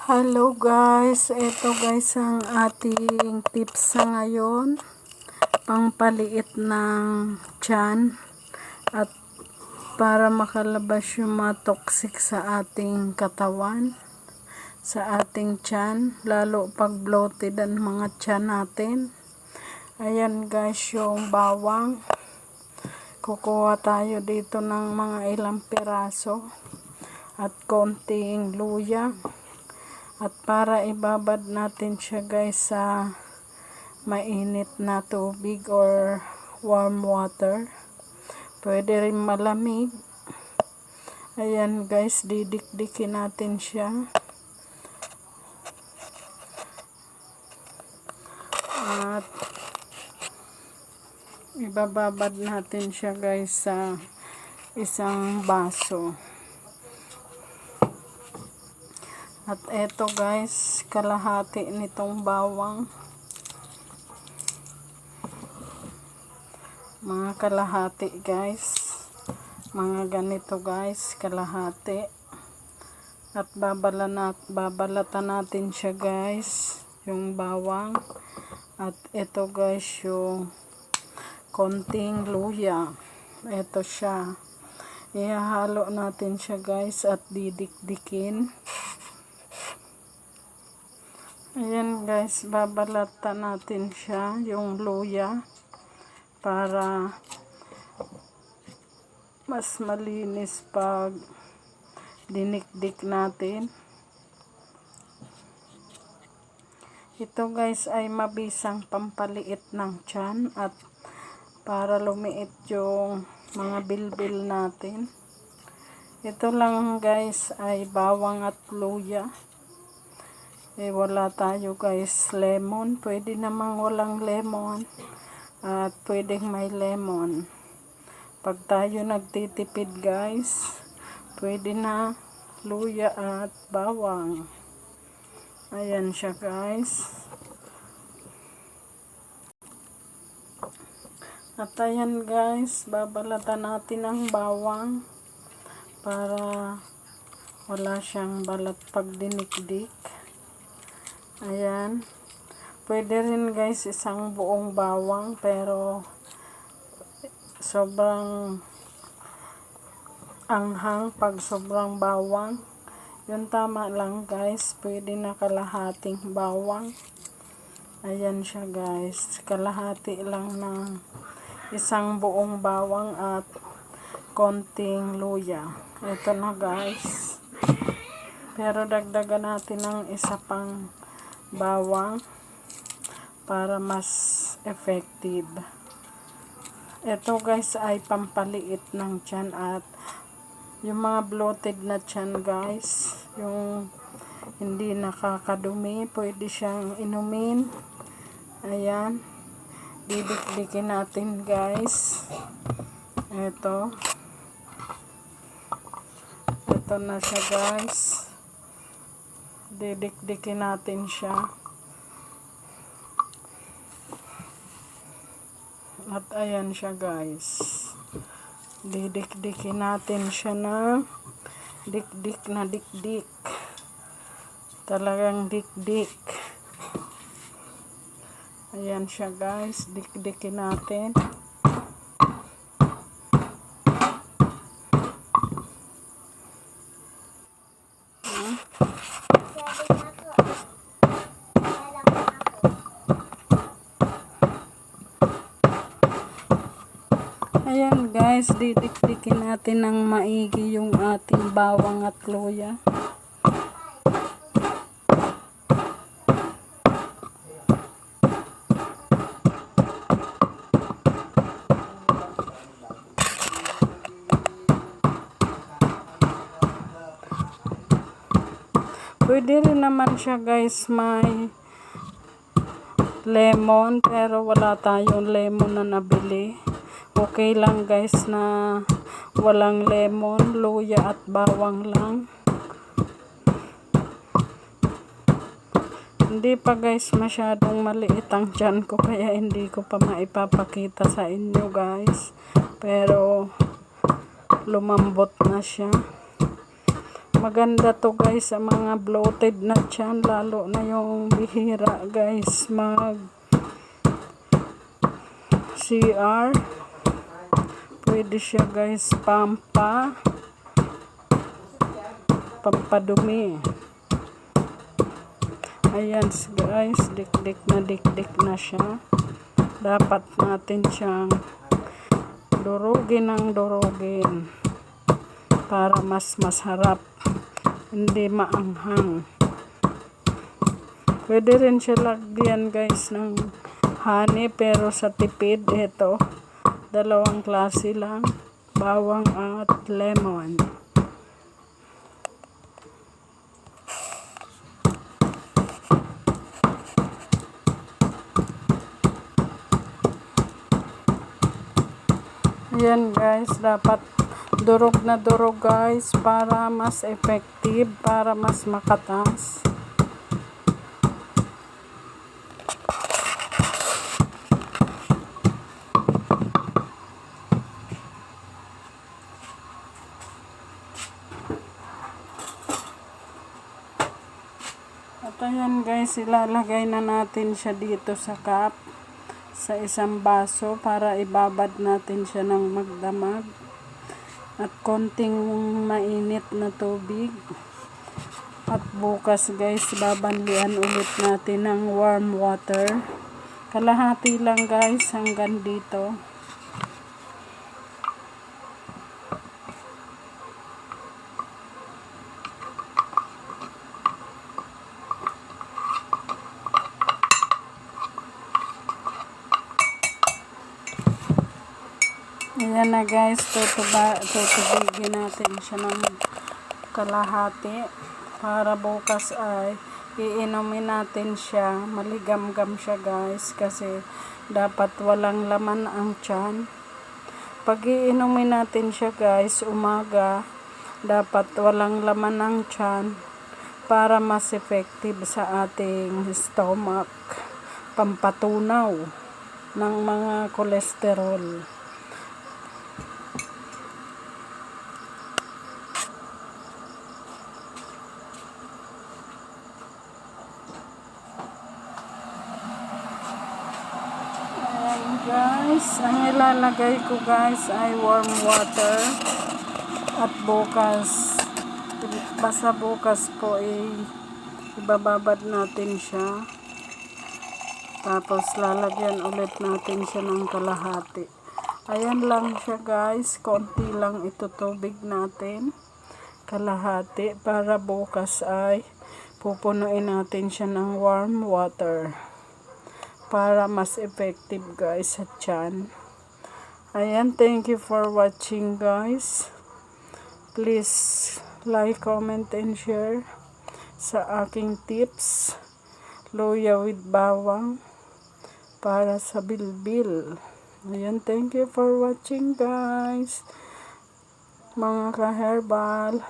Hello guys, ito guys ang ating tips sa ngayon, pangpaliit ng tiyan at para makalabas yung mga toxic sa ating katawan, sa ating tiyan, lalo pag bloated ang mga tiyan natin. Ayan guys yung bawang, kukuha tayo dito ng mga ilang piraso at konting luya. At para ibabad natin siya guys sa mainit na tubig or warm water. Pwede rin malamig. Ayan guys, didikdikin natin siya. At ibababad natin siya guys sa isang baso. At eto guys, kalahati nitong bawang. Mga kalahati guys. Mga ganito guys, kalahati. At babalatan natin siya guys, yung bawang. At eto guys, yung konting luya. Eto siya. Ihahalo natin siya guys at didikdikin. Ayan guys, babalatan natin siya, yung luya, para mas malinis pag dinikdik natin. Ito guys ay mabisang pampaliit ng tiyan at para lumiit yung mga bilbil natin. Ito lang guys ay bawang at luya. Wala tayo guys lemon, pwede namang walang lemon at pwedeng may lemon. Pag tayo nagtitipid guys, pwede na luya at bawang. Ayan siya guys. At ayan guys, babalatan natin ang bawang para wala siyang balat pag dinikdik. Ayan. Pwede rin guys isang buong bawang, pero sobrang anghang pag sobrang bawang. Yung tama lang guys, pwede na kalahating bawang. Ayan siya guys. Kalahati lang ng isang buong bawang at konting luya. Ito na guys. Pero dagdagan natin ng isa pang bawang para mas effective. Ito guys ay pampaliit ng tiyan at yung mga bloated na tiyan guys, yung hindi nakakadumi, pwede siyang inumin. Ayan, didikdikin natin guys. Ito na siya guys. Didikdikin natin siya. At ayan siya guys. Didikdikin natin siya na dikdik na dikdik. Talagang dikdik. Ayan siya guys. Dikdikin natin. Ayan guys, didikdikin natin ng maigi yung ating bawang at luya. Pwede rin naman siya guys may lemon, pero wala tayong lemon na nabili. Okay lang guys na walang lemon, luya at bawang lang. Hindi pa guys masyadong maliit ang tiyan ko, kaya hindi ko pa maipapakita sa inyo guys. Pero lumambot na siya. Maganda to guys sa mga bloated na tiyan, lalo na yung bihira guys mag CR. Pwede siya guys pampadumi. Ayan guys, dikdik na siya. Dapat natin siyang durugin ng durugin para mas masarap, hindi maanghang. Pwede rin siya lagyan guys ng honey, pero sa tipid ito, dalawang klase lang, bawang at lemon. Ayan guys, dapat durog na durog guys para mas effective, para mas makatas. At ayan guys, ilalagay na natin siya dito sa cup, sa isang baso, para ibabad natin siya ng magdamag at konting mainit na tubig. At bukas guys, babanlian ulit natin ng warm water. Kalahati lang guys, hanggang dito. Ayan na guys, tutubigin natin siya ng kalahati para bukas ay iinumin natin siya. Maligamgam siya guys, kasi dapat walang laman ang tiyan. Pag iinumin natin siya guys, umaga, dapat walang laman ang tiyan para mas effective sa ating stomach, pampatunaw ng mga kolesterol. Guys, ang ilalagay ko guys ay warm water, at bukas, basta bukas po ibababad natin siya, tapos lalagyan ulit natin siya ng kalahati. Ayan lang siya guys, konti lang ito tubig natin, kalahati, para bukas ay pupunuin natin siya ng warm water para mas effective guys sa tiyan. Ayan, thank you for watching guys. Please like, comment, and share sa aking tips, luya with bawang para sa bilbil. Ayan, thank you for watching guys, mga ka-herbal.